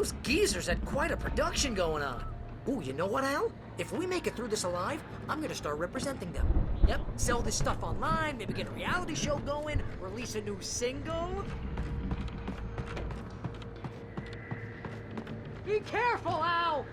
Those geezers had quite a production going on. Ooh, you know what, Al? If we make it through this alive, I'm gonna start representing them. Yep, sell this stuff online, maybe get a reality show going, release a new single. Be careful, Al!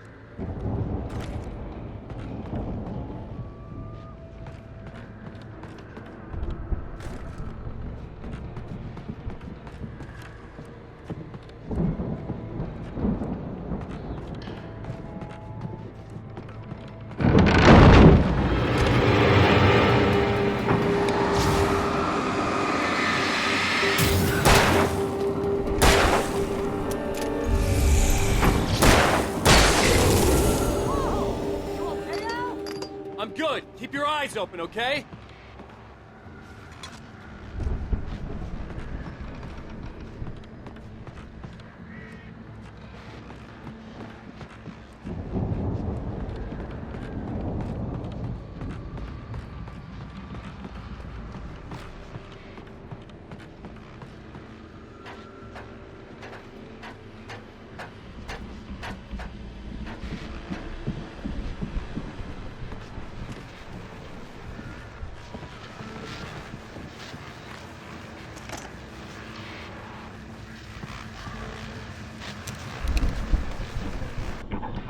I'm good. Keep your eyes open, okay?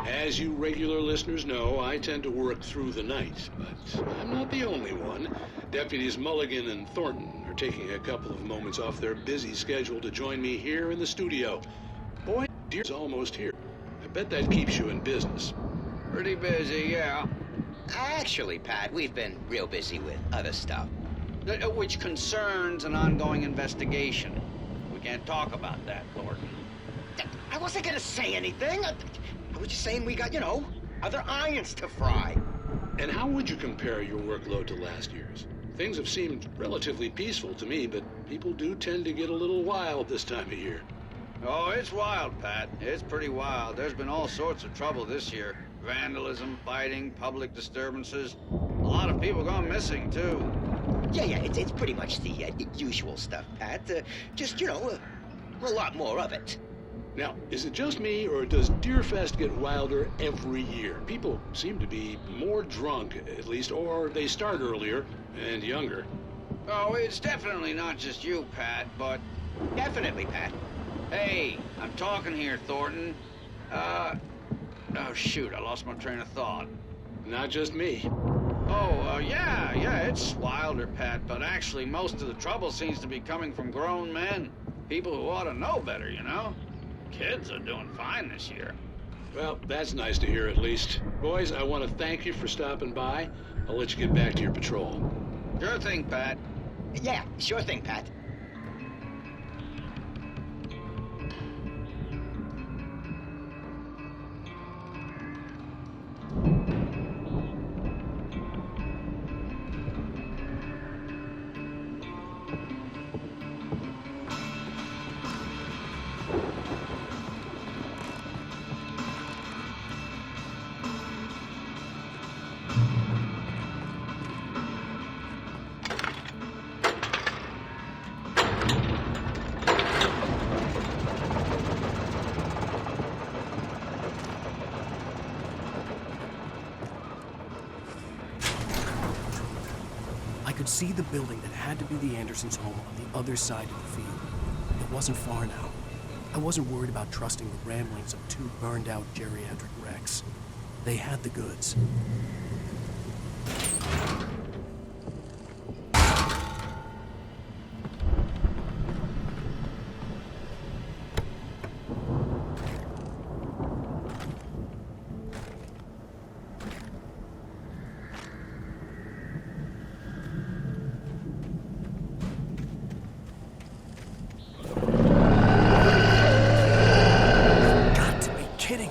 As you regular listeners know, I tend to work through the night, but I'm not the only one. Deputies Mulligan and Thornton are taking a couple of moments off their busy schedule to join me here in the studio. Boy, dear's almost here. I bet that keeps you in business. Pretty busy, yeah. Actually, Pat, we've been real busy with other stuff. Which concerns an ongoing investigation. We can't talk about that, Thornton. I wasn't gonna say anything. I was just saying we got, other irons to fry. And how would you compare your workload to last year's? Things have seemed relatively peaceful to me, but people do tend to get a little wild this time of year. Oh, it's wild, Pat. It's pretty wild. There's been all sorts of trouble this year. Vandalism, fighting, public disturbances. A lot of people gone missing, too. Yeah, it's pretty much the usual stuff, Pat. Just, a lot more of it. Now, is it just me, or does Deerfest get wilder every year? People seem to be more drunk, at least, or they start earlier and younger. Oh, it's definitely not just you, Pat, but... Definitely, Pat. Hey, I'm talking here, Thornton. Oh, shoot, I lost my train of thought. Not just me. Oh, yeah, it's wilder, Pat, but actually most of the trouble seems to be coming from grown men. People who ought to know better, Kids are doing fine this year. Well, that's nice to hear at least. Boys, I want to thank you for stopping by. I'll let you get back to your patrol. Sure thing, Pat. Yeah, sure thing, Pat. I could see the building that had to be the Andersons' home on the other side of the field. It wasn't far now. I wasn't worried about trusting the ramblings of two burned-out geriatric wrecks. They had the goods. Got to be kidding me.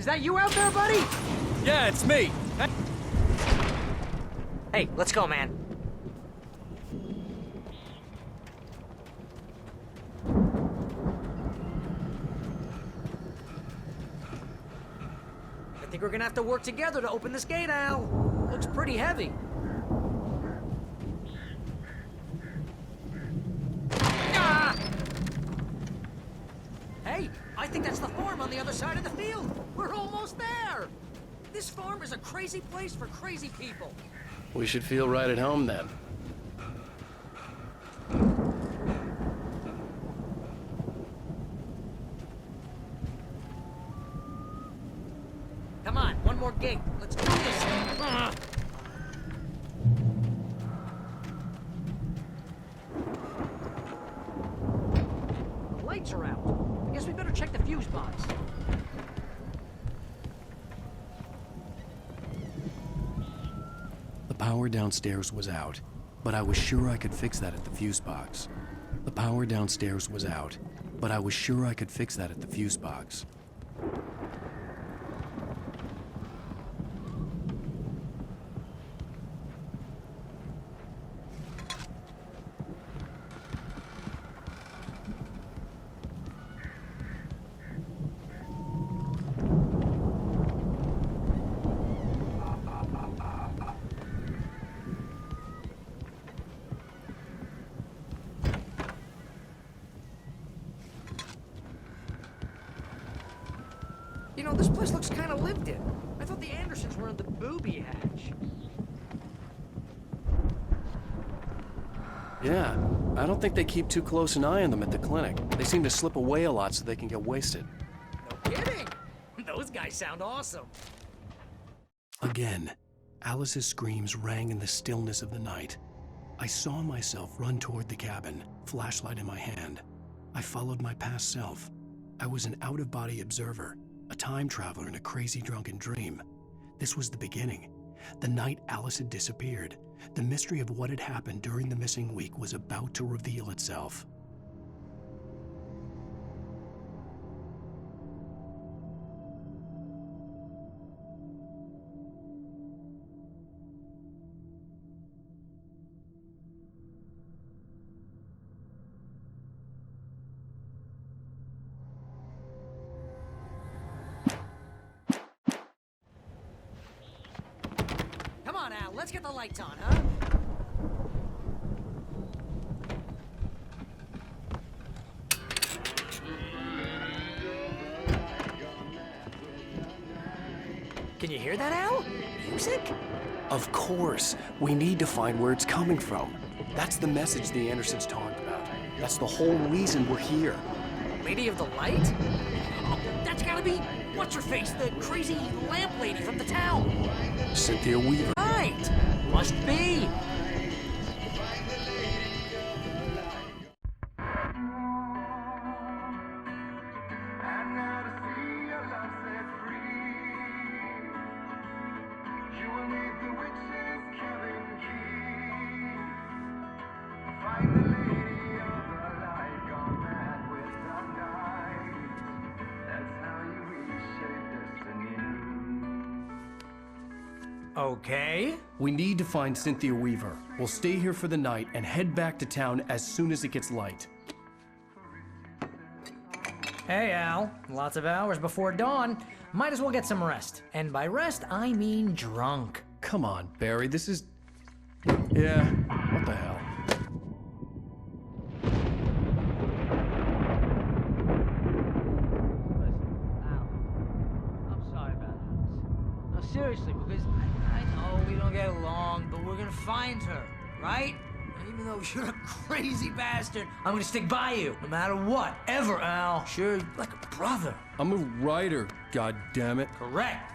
that you out there, buddy? Yeah, it's me. Hey, let's go, man. I think we're gonna have to work together to open this gate, Al. Looks pretty heavy. Ah! Hey, I think that's the farm on the other side of the field. We're almost there. This farm is a crazy place for crazy people. We should feel right at home then. Come on, one more gate. Let's do this. The lights are out. I guess we better check the fuse box. The power downstairs was out, but I was sure I could fix that at the fuse box. The power downstairs was out, but I was sure I could fix that at the fuse box. You know, this place looks kind of lived in. I thought the Andersons were in the booby hatch. Yeah, I don't think they keep too close an eye on them at the clinic. They seem to slip away a lot so they can get wasted. No kidding. Those guys sound awesome. Again, Alice's screams rang in the stillness of the night. I saw myself run toward the cabin, flashlight in my hand. I followed my past self. I was an out-of-body observer, a time traveler in a crazy drunken dream. This was the beginning. The night Alice had disappeared. The mystery of what had happened during the missing week was about to reveal itself. Come on, Al, let's get the lights on, huh? Can you hear that, Al? Music? Of course. We need to find where it's coming from. That's the message the Andersons talked about. That's the whole reason we're here. Lady of the Light? Oh, that's gotta be what's-her-face, the crazy lamp lady from the town. Cynthia Weaver. Right. Must be. Okay. We need to find Cynthia Weaver. We'll stay here for the night and head back to town as soon as it gets light. Hey, Al. Lots of hours before dawn. Might as well get some rest. And by rest, I mean drunk. Come on, Barry, this is... Yeah, what the hell? I'm sorry about this. No, seriously, because I know we don't get along, but we're gonna find her, right? And even though you're a crazy bastard, I'm gonna stick by you, no matter what, ever, Al. Sure, like a brother. I'm a writer, goddammit. Correct.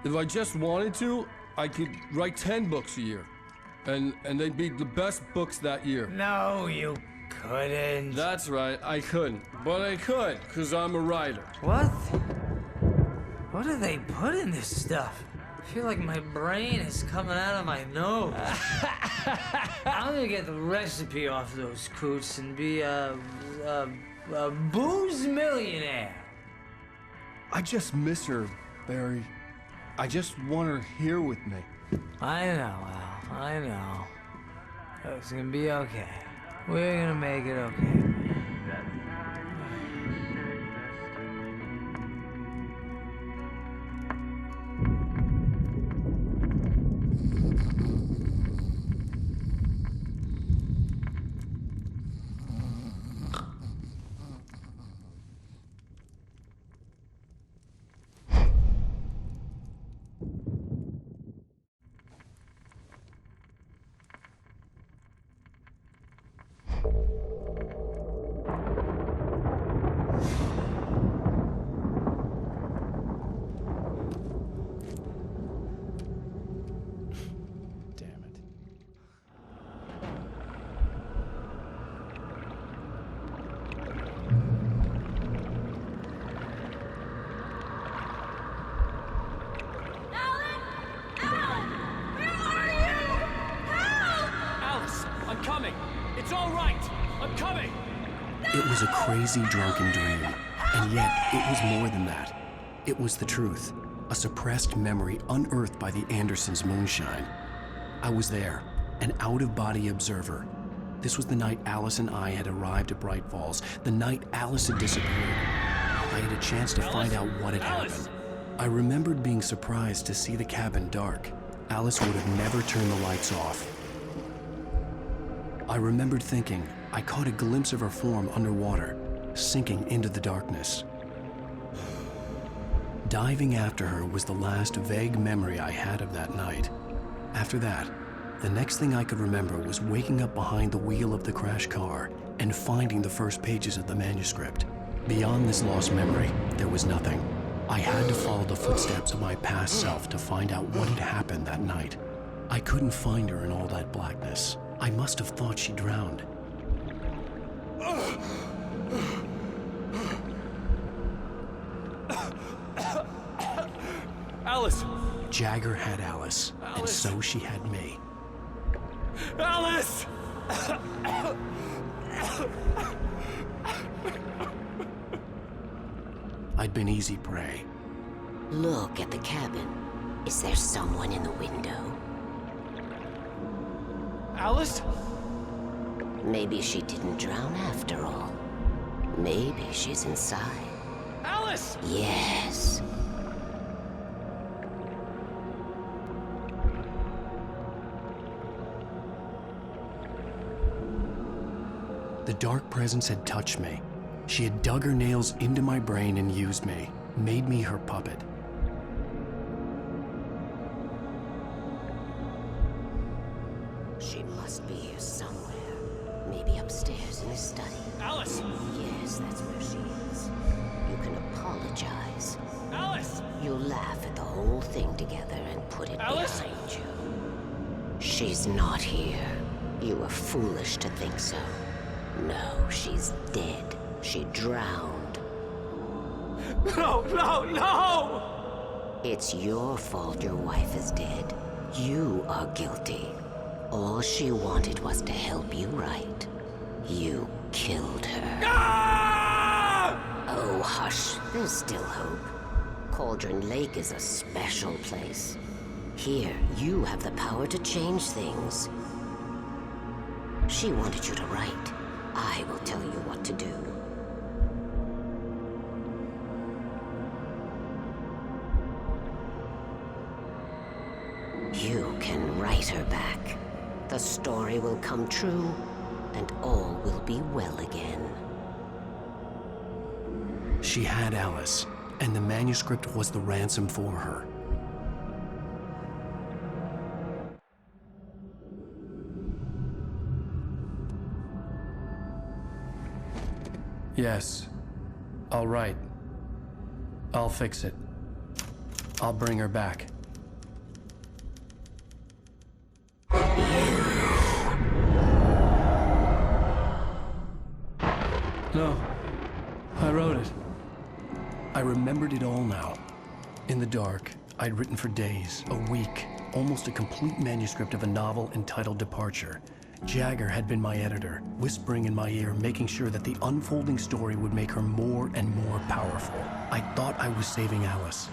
If I just wanted to, I could write 10 books a year. And they'd be the best books that year. No, you couldn't. That's right, I couldn't. But I could, because I'm a writer. What? What do they put in this stuff? I feel like my brain is coming out of my nose. I'm gonna get the recipe off those coots and be a booze millionaire. I just miss her Barry, I just want her here with me. I know, Al. I know. It's gonna be okay. We're gonna make it okay. It was a crazy, drunken dream, and yet it was more than that. It was the truth, a suppressed memory unearthed by the Andersons' moonshine. I was there, an out-of-body observer. This was the night Alice and I had arrived at Bright Falls, the night Alice had disappeared. I had a chance to find out what had happened. I remembered being surprised to see the cabin dark. Alice would have never turned the lights off. I remembered thinking, I caught a glimpse of her form underwater, sinking into the darkness. Diving after her was the last vague memory I had of that night. After that, the next thing I could remember was waking up behind the wheel of the crashed car and finding the first pages of the manuscript. Beyond this lost memory, there was nothing. I had to follow the footsteps of my past self to find out what had happened that night. I couldn't find her in all that blackness. I must have thought she drowned. Alice! Jagger had Alice, and so she had me. Alice! I'd been easy prey. Look at the cabin. Is there someone in the window? Alice? Maybe she didn't drown after all. Maybe she's inside. Alice! Yes. The dark presence had touched me. She had dug her nails into my brain and used me, made me her puppet. She must be here somewhere. Maybe upstairs in his study. Alice! Yes, that's where she is. You can apologize. Alice! You'll laugh at the whole thing together and put it Alice? behind you. She's not here. You were foolish to think so. No, she's dead. She drowned. No, no, no! It's your fault your wife is dead. You are guilty. All she wanted was to help you right. You killed her. Ah! Oh, hush. There's still hope. Cauldron Lake is a special place. Here, you have the power to change things. She wanted you to write. I will tell you what to do. You can write her back. The story will come true, and all will be well again. She had Alice, and the manuscript was the ransom for her. Yes, I'll write. I'll fix it. I'll bring her back. No, I wrote it. I remembered it all now. In the dark, I'd written for days, a week, almost a complete manuscript of a novel entitled Departure. Jagger had been my editor, whispering in my ear, making sure that the unfolding story would make her more and more powerful. I thought I was saving Alice.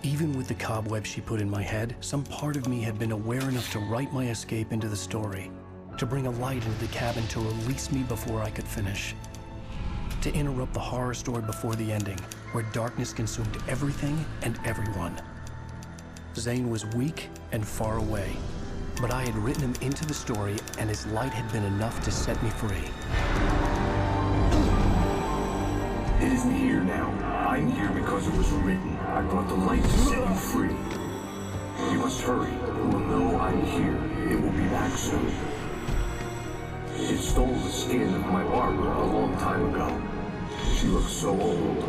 Even with the cobwebs she put in my head, some part of me had been aware enough to write my escape into the story, to bring a light into the cabin to release me before I could finish, to interrupt the horror story before the ending, where darkness consumed everything and everyone. Zane was weak and far away, but I had written him into the story, and his light had been enough to set me free. It isn't here now. I'm here because it was written. I brought the light to set you free. You must hurry. It will know I'm here. It will be back soon. It stole the skin of my Barbara a long time ago. She looks so old.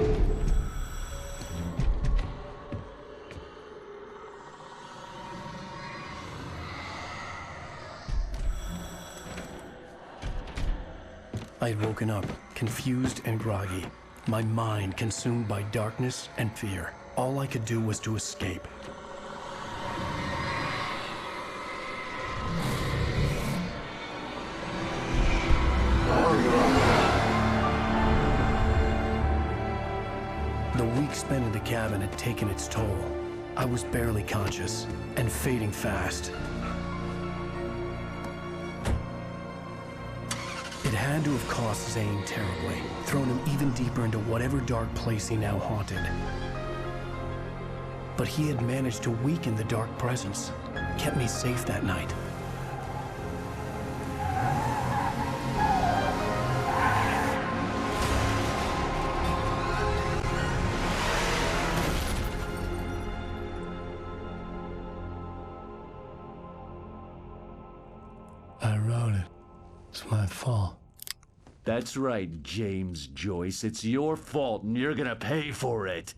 I had woken up, confused and groggy, my mind consumed by darkness and fear. All I could do was to escape. The week spent in the cabin had taken its toll. I was barely conscious and fading fast. It had to have cost Zane terribly, thrown him even deeper into whatever dark place he now haunted. But he had managed to weaken the dark presence, kept me safe that night. I wrote it. It's my fault. That's right, James Joyce. It's your fault, and you're gonna pay for it.